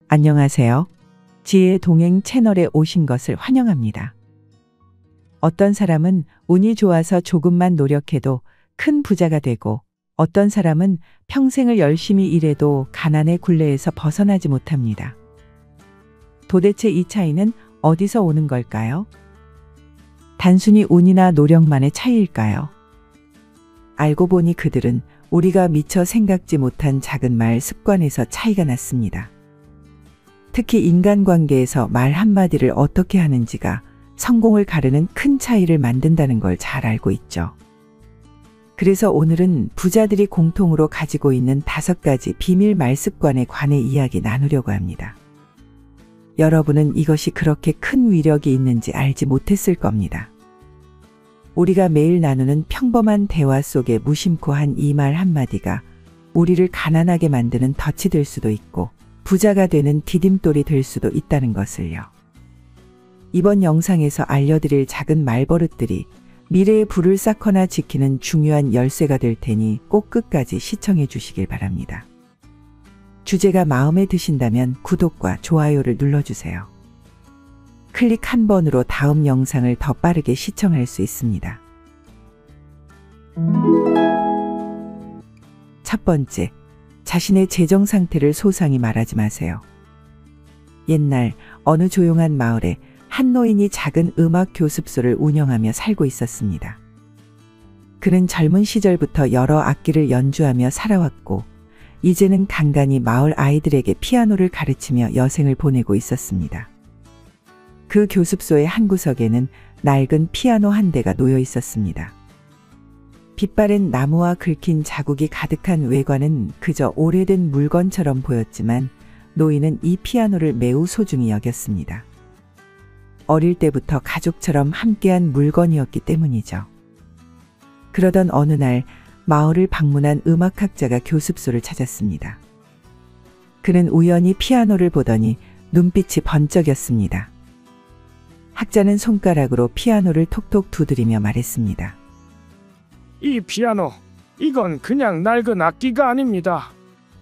안녕하세요. 지혜 동행 채널에 오신 것을 환영합니다. 어떤 사람은 운이 좋아서 조금만 노력해도 큰 부자가 되고, 어떤 사람은 평생을 열심히 일해도 가난의 굴레에서 벗어나지 못합니다. 도대체 이 차이는 어디서 오는 걸까요? 단순히 운이나 노력만의 차이일까요? 알고 보니 그들은 우리가 미처 생각지 못한 작은 말 습관에서 차이가 났습니다. 특히 인간관계에서 말 한마디를 어떻게 하는지가 성공을 가르는 큰 차이를 만든다는 걸 잘 알고 있죠. 그래서 오늘은 부자들이 공통으로 가지고 있는 5가지 비밀 말 습관에 관해 이야기 나누려고 합니다. 여러분은 이것이 그렇게 큰 위력이 있는지 알지 못했을 겁니다. 우리가 매일 나누는 평범한 대화 속에 무심코 한 이 말 한마디가 우리를 가난하게 만드는 덫이 될 수도 있고, 부자가 되는 디딤돌이 될 수도 있다는 것을요. 이번 영상에서 알려드릴 작은 말버릇들이 미래의 부를 쌓거나 지키는 중요한 열쇠가 될 테니 꼭 끝까지 시청해 주시길 바랍니다. 주제가 마음에 드신다면 구독과 좋아요를 눌러주세요. 클릭 한 번으로 다음 영상을 더 빠르게 시청할 수 있습니다. 첫 번째, 자신의 재정 상태를 소상히 말하지 마세요. 옛날 어느 조용한 마을에 한 노인이 작은 음악 교습소를 운영하며 살고 있었습니다. 그는 젊은 시절부터 여러 악기를 연주하며 살아왔고, 이제는 간간히 마을 아이들에게 피아노를 가르치며 여생을 보내고 있었습니다. 그 교습소의 한 구석에는 낡은 피아노 한 대가 놓여 있었습니다. 빛바랜 나무와 긁힌 자국이 가득한 외관은 그저 오래된 물건처럼 보였지만, 노인은 이 피아노를 매우 소중히 여겼습니다. 어릴 때부터 가족처럼 함께한 물건이었기 때문이죠. 그러던 어느 날 마을을 방문한 음악학자가 교습소를 찾았습니다. 그는 우연히 피아노를 보더니 눈빛이 번쩍였습니다. 학자는 손가락으로 피아노를 톡톡 두드리며 말했습니다. 이 피아노, 이건 그냥 낡은 악기가 아닙니다.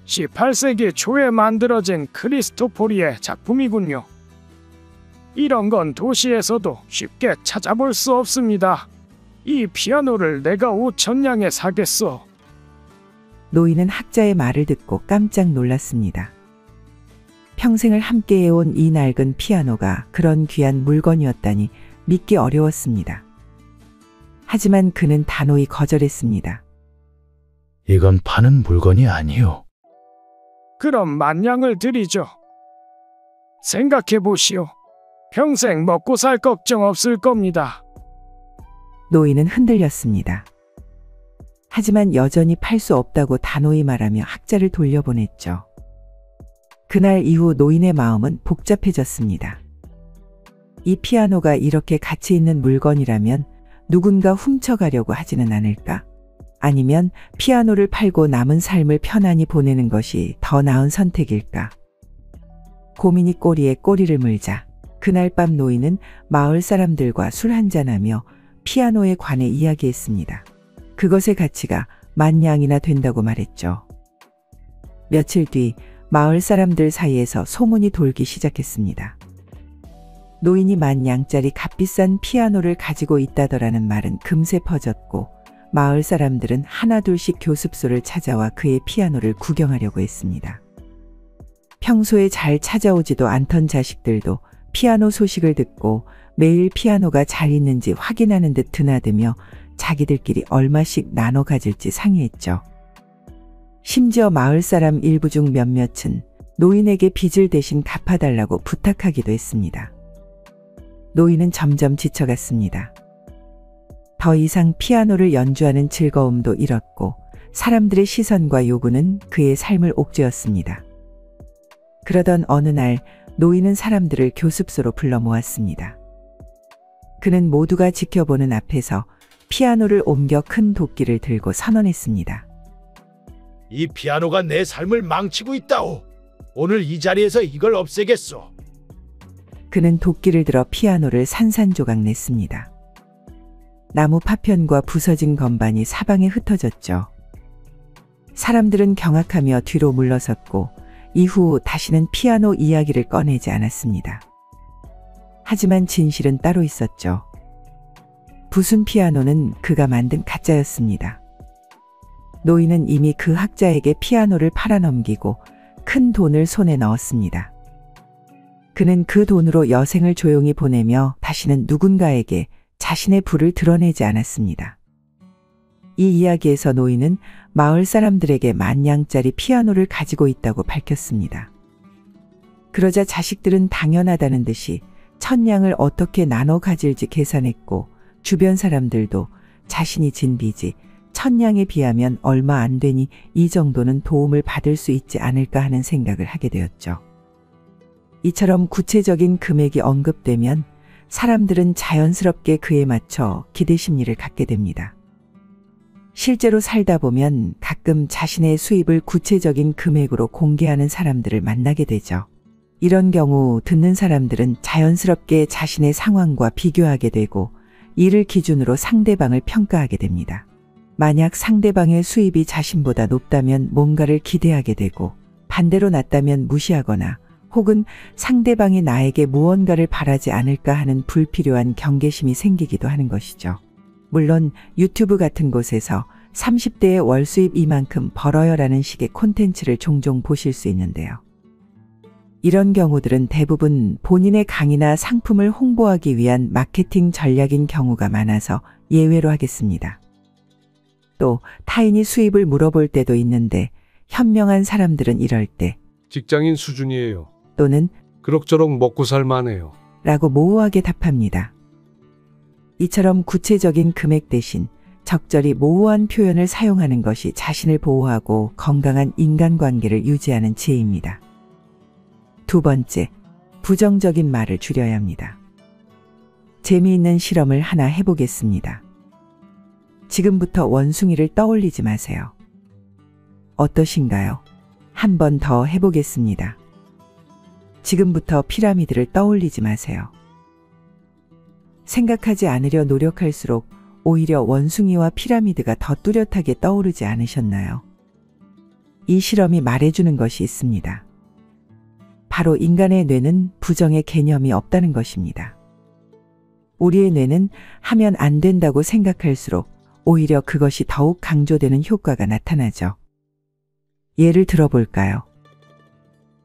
18세기 초에 만들어진 크리스토포리의 작품이군요. 이런 건 도시에서도 쉽게 찾아볼 수 없습니다. 이 피아노를 내가 5,000냥에 사겠소. 노인은 학자의 말을 듣고 깜짝 놀랐습니다. 평생을 함께해온 이 낡은 피아노가 그런 귀한 물건이었다니 믿기 어려웠습니다. 하지만 그는 단호히 거절했습니다. 이건 파는 물건이 아니오. 그럼 10,000냥을 드리죠. 생각해 보시오. 평생 먹고 살 걱정 없을 겁니다. 노인은 흔들렸습니다. 하지만 여전히 팔 수 없다고 단호히 말하며 학자를 돌려보냈죠. 그날 이후 노인의 마음은 복잡해졌습니다. 이 피아노가 이렇게 가치 있는 물건이라면 누군가 훔쳐가려고 하지는 않을까? 아니면 피아노를 팔고 남은 삶을 편안히 보내는 것이 더 나은 선택일까? 고민이 꼬리에 꼬리를 물자 그날 밤 노인은 마을 사람들과 술 한잔하며 피아노에 관해 이야기했습니다. 그것의 가치가 10,000냥이나 된다고 말했죠. 며칠 뒤 마을 사람들 사이에서 소문이 돌기 시작했습니다. 노인이 10,000냥짜리 값비싼 피아노를 가지고 있다더라는 말은 금세 퍼졌고, 마을 사람들은 하나둘씩 교습소를 찾아와 그의 피아노를 구경하려고 했습니다. 평소에 잘 찾아오지도 않던 자식들도 피아노 소식을 듣고 매일 피아노가 잘 있는지 확인하는 듯 드나들며 자기들끼리 얼마씩 나눠 가질지 상의했죠. 심지어 마을 사람 일부 중 몇몇은 노인에게 빚을 대신 갚아달라고 부탁하기도 했습니다. 노인은 점점 지쳐갔습니다. 더 이상 피아노를 연주하는 즐거움도 잃었고, 사람들의 시선과 요구는 그의 삶을 옥죄었습니다. 그러던 어느 날 노인은 사람들을 교습소로 불러 모았습니다. 그는 모두가 지켜보는 앞에서 피아노를 옮겨 큰 도끼를 들고 선언했습니다. 이 피아노가 내 삶을 망치고 있다오. 오늘 이 자리에서 이걸 없애겠소. 그는 도끼를 들어 피아노를 산산조각 냈습니다. 나무 파편과 부서진 건반이 사방에 흩어졌죠. 사람들은 경악하며 뒤로 물러섰고, 이후 다시는 피아노 이야기를 꺼내지 않았습니다. 하지만 진실은 따로 있었죠. 부순 피아노는 그가 만든 가짜였습니다. 노인은 이미 그 학자에게 피아노를 팔아넘기고 큰 돈을 손에 넣었습니다. 그는 그 돈으로 여생을 조용히 보내며 다시는 누군가에게 자신의 부를 드러내지 않았습니다. 이 이야기에서 노인은 마을 사람들에게 10,000냥짜리 피아노를 가지고 있다고 밝혔습니다. 그러자 자식들은 당연하다는 듯이 1,000냥을 어떻게 나눠 가질지 계산했고 주변 사람들도 자신이 진 빚이 1,000냥에 비하면 얼마 안 되니 이 정도는 도움을 받을 수 있지 않을까 하는 생각을 하게 되었죠. 이처럼 구체적인 금액이 언급되면 사람들은 자연스럽게 그에 맞춰 기대 심리를 갖게 됩니다. 실제로 살다 보면 가끔 자신의 수입을 구체적인 금액으로 공개하는 사람들을 만나게 되죠. 이런 경우 듣는 사람들은 자연스럽게 자신의 상황과 비교하게 되고 이를 기준으로 상대방을 평가하게 됩니다. 만약 상대방의 수입이 자신보다 높다면 뭔가를 기대하게 되고 반대로 낮다면 무시하거나 혹은 상대방이 나에게 무언가를 바라지 않을까 하는 불필요한 경계심이 생기기도 하는 것이죠. 물론 유튜브 같은 곳에서 30대의 월 수입 이만큼 벌어요라는 식의 콘텐츠를 종종 보실 수 있는데요. 이런 경우들은 대부분 본인의 강의나 상품을 홍보하기 위한 마케팅 전략인 경우가 많아서 예외로 하겠습니다. 또 타인이 수입을 물어볼 때도 있는데 현명한 사람들은 이럴 때 직장인 수준이에요. 또는 그럭저럭 먹고 살만해요. 라고 모호하게 답합니다. 이처럼 구체적인 금액 대신 적절히 모호한 표현을 사용하는 것이 자신을 보호하고 건강한 인간관계를 유지하는 지혜입니다. 두 번째, 부정적인 말을 줄여야 합니다. 재미있는 실험을 하나 해보겠습니다. 지금부터 원숭이를 떠올리지 마세요. 어떠신가요? 한 번 더 해보겠습니다. 지금부터 피라미드를 떠올리지 마세요. 생각하지 않으려 노력할수록 오히려 원숭이와 피라미드가 더 뚜렷하게 떠오르지 않으셨나요? 이 실험이 말해주는 것이 있습니다. 바로 인간의 뇌는 부정의 개념이 없다는 것입니다. 우리의 뇌는 하면 안 된다고 생각할수록 오히려 그것이 더욱 강조되는 효과가 나타나죠. 예를 들어볼까요?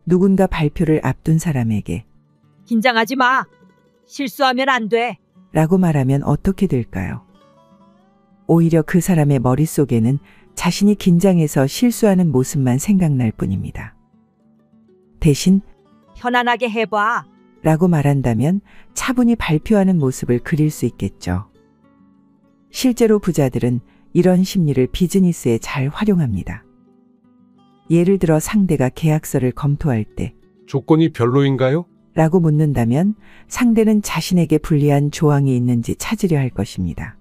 누군가 발표를 앞둔 사람에게 긴장하지 마. 실수하면 안 돼. 라고 말하면 어떻게 될까요? 오히려 그 사람의 머릿속에는 자신이 긴장해서 실수하는 모습만 생각날 뿐입니다. 대신 편안하게 해봐. 라고 말한다면 차분히 발표하는 모습을 그릴 수 있겠죠. 실제로 부자들은 이런 심리를 비즈니스에 잘 활용합니다. 예를 들어 상대가 계약서를 검토할 때 조건이 별로인가요? 라고 묻는다면 상대는 자신에게 불리한 조항이 있는지 찾으려 할 것입니다.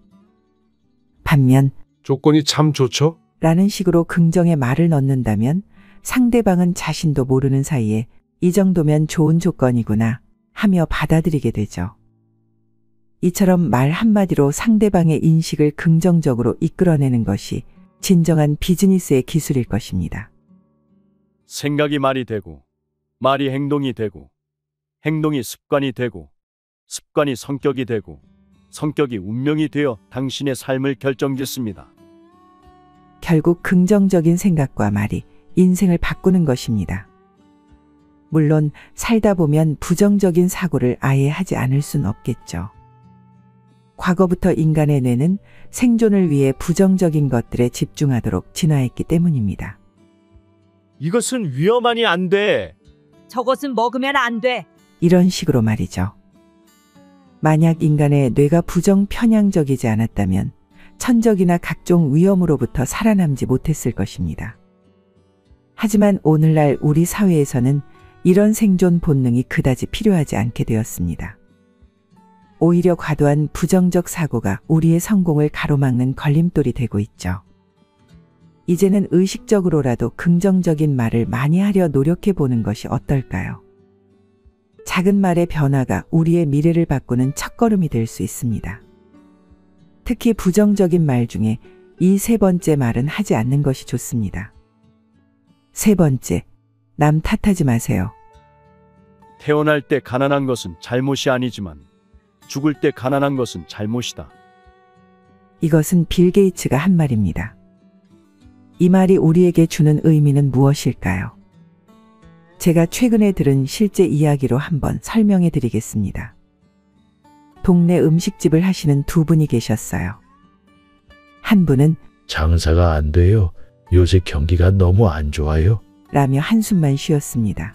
반면 조건이 참 좋죠? 라는 식으로 긍정의 말을 넣는다면 상대방은 자신도 모르는 사이에 이 정도면 좋은 조건이구나 하며 받아들이게 되죠. 이처럼 말 한마디로 상대방의 인식을 긍정적으로 이끌어내는 것이 진정한 비즈니스의 기술일 것입니다. 생각이 말이 되고, 말이 행동이 되고, 행동이 습관이 되고, 습관이 성격이 되고, 성격이 운명이 되어 당신의 삶을 결정짓습니다. 결국 긍정적인 생각과 말이 인생을 바꾸는 것입니다. 물론 살다 보면 부정적인 사고를 아예 하지 않을 순 없겠죠. 과거부터 인간의 뇌는 생존을 위해 부정적인 것들에 집중하도록 진화했기 때문입니다. 이것은 위험하니 안 돼. 저것은 먹으면 안 돼. 이런 식으로 말이죠. 만약 인간의 뇌가 부정 편향적이지 않았다면 천적이나 각종 위험으로부터 살아남지 못했을 것입니다. 하지만 오늘날 우리 사회에서는 이런 생존 본능이 그다지 필요하지 않게 되었습니다. 오히려 과도한 부정적 사고가 우리의 성공을 가로막는 걸림돌이 되고 있죠. 이제는 의식적으로라도 긍정적인 말을 많이 하려 노력해 보는 것이 어떨까요? 작은 말의 변화가 우리의 미래를 바꾸는 첫걸음이 될 수 있습니다. 특히 부정적인 말 중에 이 세 번째 말은 하지 않는 것이 좋습니다. 세 번째, 남 탓하지 마세요. 태어날 때 가난한 것은 잘못이 아니지만 죽을 때 가난한 것은 잘못이다. 이것은 빌 게이츠가 한 말입니다. 이 말이 우리에게 주는 의미는 무엇일까요? 제가 최근에 들은 실제 이야기로 한번 설명해 드리겠습니다. 동네 음식집을 하시는 두 분이 계셨어요. 한 분은 장사가 안 돼요. 요새 경기가 너무 안 좋아요. 라며 한숨만 쉬었습니다.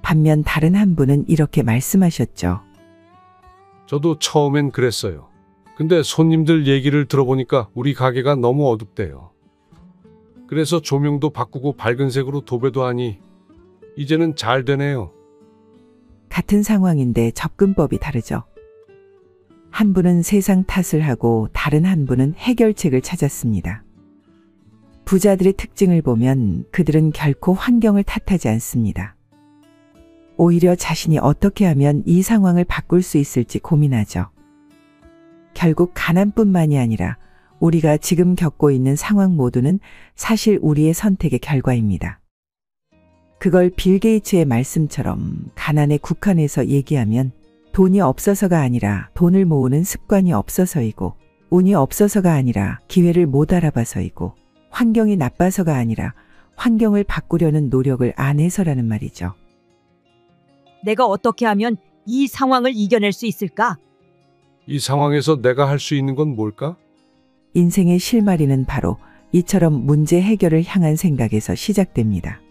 반면 다른 한 분은 이렇게 말씀하셨죠. 저도 처음엔 그랬어요. 근데 손님들 얘기를 들어보니까 우리 가게가 너무 어둡대요. 그래서 조명도 바꾸고 밝은 색으로 도배도 하니 이제는 잘 되네요. 같은 상황인데 접근법이 다르죠. 한 분은 세상 탓을 하고 다른 한 분은 해결책을 찾았습니다. 부자들의 특징을 보면 그들은 결코 환경을 탓하지 않습니다. 오히려 자신이 어떻게 하면 이 상황을 바꿀 수 있을지 고민하죠. 결국 가난뿐만이 아니라 우리가 지금 겪고 있는 상황 모두는 사실 우리의 선택의 결과입니다. 그걸 빌 게이츠의 말씀처럼 가난에 국한해서 얘기하면 돈이 없어서가 아니라 돈을 모으는 습관이 없어서이고, 운이 없어서가 아니라 기회를 못 알아봐서이고, 환경이 나빠서가 아니라 환경을 바꾸려는 노력을 안 해서라는 말이죠. 내가 어떻게 하면 이 상황을 이겨낼 수 있을까? 이 상황에서 내가 할 수 있는 건 뭘까? 인생의 실마리는 바로 이처럼 문제 해결을 향한 생각에서 시작됩니다.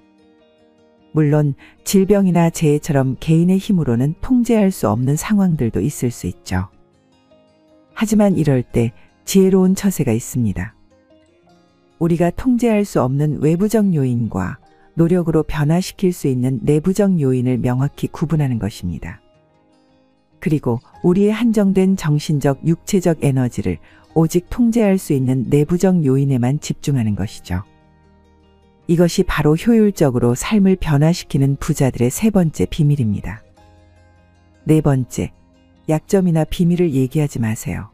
물론 질병이나 재해처럼 개인의 힘으로는 통제할 수 없는 상황들도 있을 수 있죠. 하지만 이럴 때 지혜로운 처세가 있습니다. 우리가 통제할 수 없는 외부적 요인과 노력으로 변화시킬 수 있는 내부적 요인을 명확히 구분하는 것입니다. 그리고 우리의 한정된 정신적, 육체적 에너지를 오직 통제할 수 있는 내부적 요인에만 집중하는 것이죠. 이것이 바로 효율적으로 삶을 변화시키는 부자들의 세 번째 비밀입니다. 네 번째, 약점이나 비밀을 얘기하지 마세요.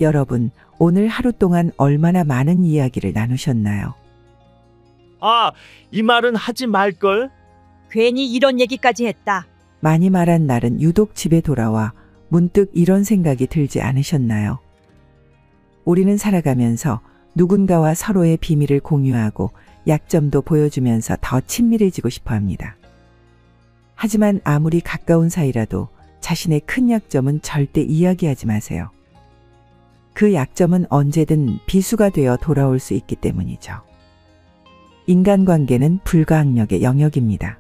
여러분, 오늘 하루 동안 얼마나 많은 이야기를 나누셨나요? 아, 이 말은 하지 말걸. 괜히 이런 얘기까지 했다. 많이 말한 날은 유독 집에 돌아와 문득 이런 생각이 들지 않으셨나요? 우리는 살아가면서 누군가와 서로의 비밀을 공유하고 약점도 보여주면서 더 친밀해지고 싶어 합니다. 하지만 아무리 가까운 사이라도 자신의 큰 약점은 절대 이야기하지 마세요. 그 약점은 언제든 비수가 되어 돌아올 수 있기 때문이죠. 인간관계는 불가항력의 영역입니다.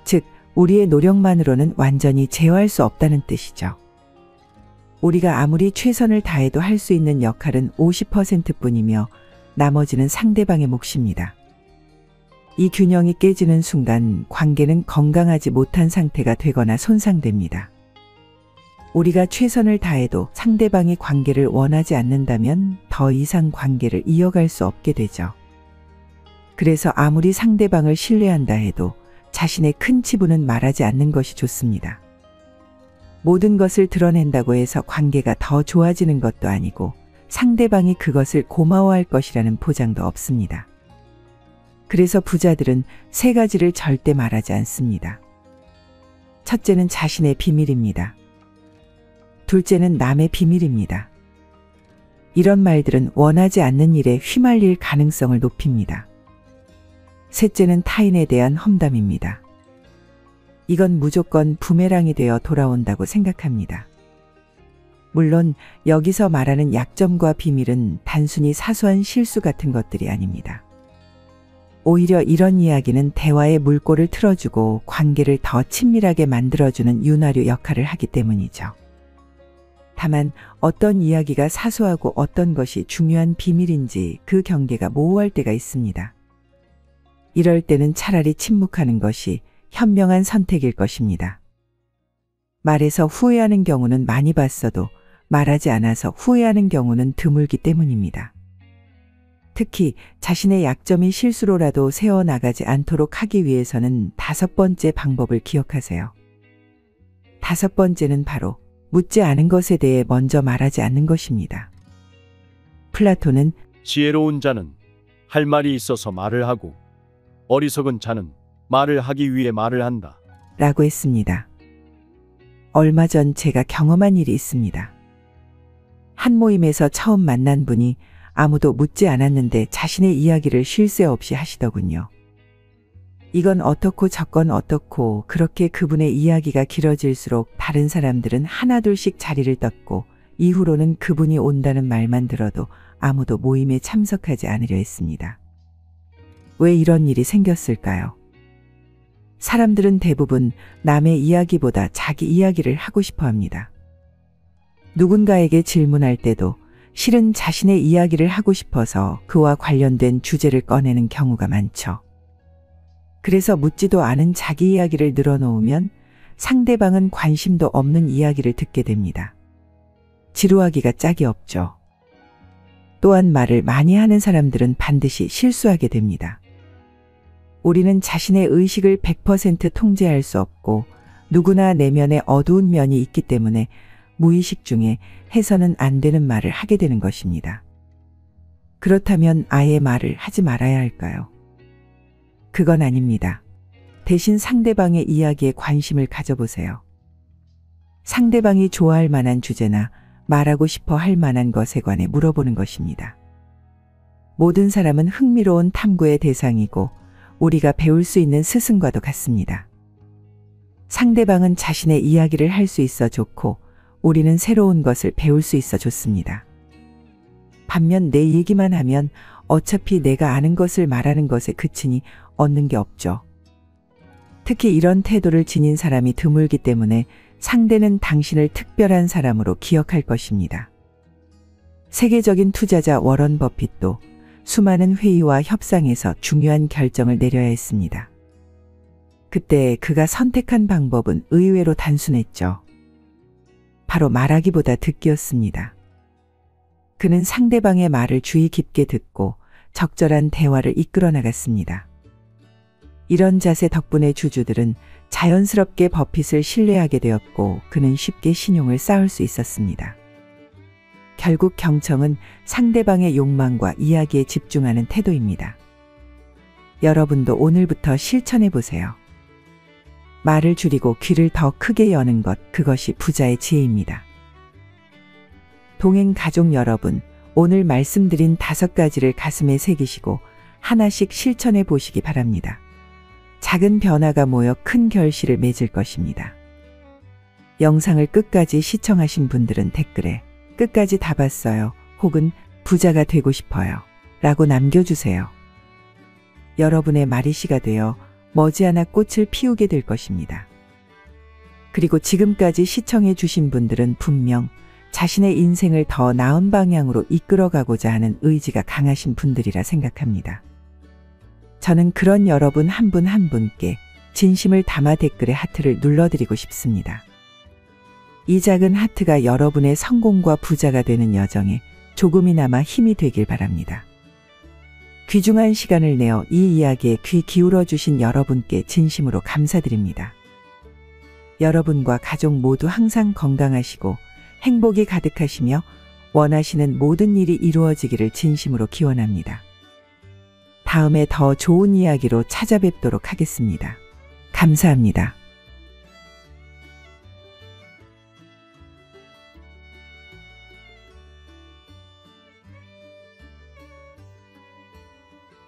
즉, 우리의 노력만으로는 완전히 제어할 수 없다는 뜻이죠. 우리가 아무리 최선을 다해도 할 수 있는 역할은 50%뿐이며 나머지는 상대방의 몫입니다. 이 균형이 깨지는 순간 관계는 건강하지 못한 상태가 되거나 손상됩니다. 우리가 최선을 다해도 상대방이 관계를 원하지 않는다면 더 이상 관계를 이어갈 수 없게 되죠. 그래서 아무리 상대방을 신뢰한다 해도 자신의 큰 치부는 말하지 않는 것이 좋습니다. 모든 것을 드러낸다고 해서 관계가 더 좋아지는 것도 아니고 상대방이 그것을 고마워할 것이라는 보장도 없습니다. 그래서 부자들은 세 가지를 절대 말하지 않습니다. 첫째는 자신의 비밀입니다. 둘째는 남의 비밀입니다. 이런 말들은 원하지 않는 일에 휘말릴 가능성을 높입니다. 셋째는 타인에 대한 험담입니다. 이건 무조건 부메랑이 되어 돌아온다고 생각합니다. 물론 여기서 말하는 약점과 비밀은 단순히 사소한 실수 같은 것들이 아닙니다. 오히려 이런 이야기는 대화의 물꼬를 틀어주고 관계를 더 친밀하게 만들어주는 윤활유 역할을 하기 때문이죠. 다만 어떤 이야기가 사소하고 어떤 것이 중요한 비밀인지 그 경계가 모호할 때가 있습니다. 이럴 때는 차라리 침묵하는 것이 현명한 선택일 것입니다. 말해서 후회하는 경우는 많이 봤어도 말하지 않아서 후회하는 경우는 드물기 때문입니다. 특히 자신의 약점이 실수로라도 세워나가지 않도록 하기 위해서는 다섯 번째 방법을 기억하세요. 다섯 번째는 바로 묻지 않은 것에 대해 먼저 말하지 않는 것입니다. 플라톤은 지혜로운 자는 할 말이 있어서 말을 하고 어리석은 자는 말을 하기 위해 말을 한다. 라고 했습니다. 얼마 전 제가 경험한 일이 있습니다. 한 모임에서 처음 만난 분이 아무도 묻지 않았는데 자신의 이야기를 쉴 새 없이 하시더군요. 이건 어떻고 저건 어떻고 그렇게 그분의 이야기가 길어질수록 다른 사람들은 하나둘씩 자리를 떴고 이후로는 그분이 온다는 말만 들어도 아무도 모임에 참석하지 않으려 했습니다. 왜 이런 일이 생겼을까요? 사람들은 대부분 남의 이야기보다 자기 이야기를 하고 싶어 합니다. 누군가에게 질문할 때도 실은 자신의 이야기를 하고 싶어서 그와 관련된 주제를 꺼내는 경우가 많죠. 그래서 묻지도 않은 자기 이야기를 늘어놓으면 상대방은 관심도 없는 이야기를 듣게 됩니다. 지루하기가 짝이 없죠. 또한 말을 많이 하는 사람들은 반드시 실수하게 됩니다. 우리는 자신의 의식을 100% 통제할 수 없고 누구나 내면에 어두운 면이 있기 때문에 무의식 중에 해서는 안 되는 말을 하게 되는 것입니다. 그렇다면 아예 말을 하지 말아야 할까요? 그건 아닙니다. 대신 상대방의 이야기에 관심을 가져보세요. 상대방이 좋아할 만한 주제나 말하고 싶어 할 만한 것에 관해 물어보는 것입니다. 모든 사람은 흥미로운 탐구의 대상이고 우리가 배울 수 있는 스승과도 같습니다. 상대방은 자신의 이야기를 할 수 있어 좋고 우리는 새로운 것을 배울 수 있어 좋습니다. 반면 내 얘기만 하면 어차피 내가 아는 것을 말하는 것에 그치니 얻는 게 없죠. 특히 이런 태도를 지닌 사람이 드물기 때문에 상대는 당신을 특별한 사람으로 기억할 것입니다. 세계적인 투자자 워런 버핏도 수많은 회의와 협상에서 중요한 결정을 내려야 했습니다. 그때 그가 선택한 방법은 의외로 단순했죠. 바로 말하기보다 듣기였습니다. 그는 상대방의 말을 주의 깊게 듣고 적절한 대화를 이끌어 나갔습니다. 이런 자세 덕분에 주주들은 자연스럽게 버핏을 신뢰하게 되었고 그는 쉽게 신용을 쌓을 수 있었습니다. 결국 경청은 상대방의 욕망과 이야기에 집중하는 태도입니다. 여러분도 오늘부터 실천해 보세요. 말을 줄이고 귀를 더 크게 여는 것, 그것이 부자의 지혜입니다. 동행 가족 여러분, 오늘 말씀드린 5가지를 가슴에 새기시고 하나씩 실천해 보시기 바랍니다. 작은 변화가 모여 큰 결실을 맺을 것입니다. 영상을 끝까지 시청하신 분들은 댓글에 끝까지 다 봤어요 혹은 부자가 되고 싶어요 라고 남겨주세요. 여러분의 말이시가 되어 머지않아 꽃을 피우게 될 것입니다. 그리고 지금까지 시청해 주신 분들은 분명 자신의 인생을 더 나은 방향으로 이끌어가고자 하는 의지가 강하신 분들이라 생각합니다. 저는 그런 여러분 한 분 한 분께 진심을 담아 댓글에 하트를 눌러드리고 싶습니다. 이 작은 하트가 여러분의 성공과 부자가 되는 여정에 조금이나마 힘이 되길 바랍니다. 귀중한 시간을 내어 이 이야기에 귀 기울여 주신 여러분께 진심으로 감사드립니다. 여러분과 가족 모두 항상 건강하시고 행복이 가득하시며 원하시는 모든 일이 이루어지기를 진심으로 기원합니다. 다음에 더 좋은 이야기로 찾아뵙도록 하겠습니다. 감사합니다.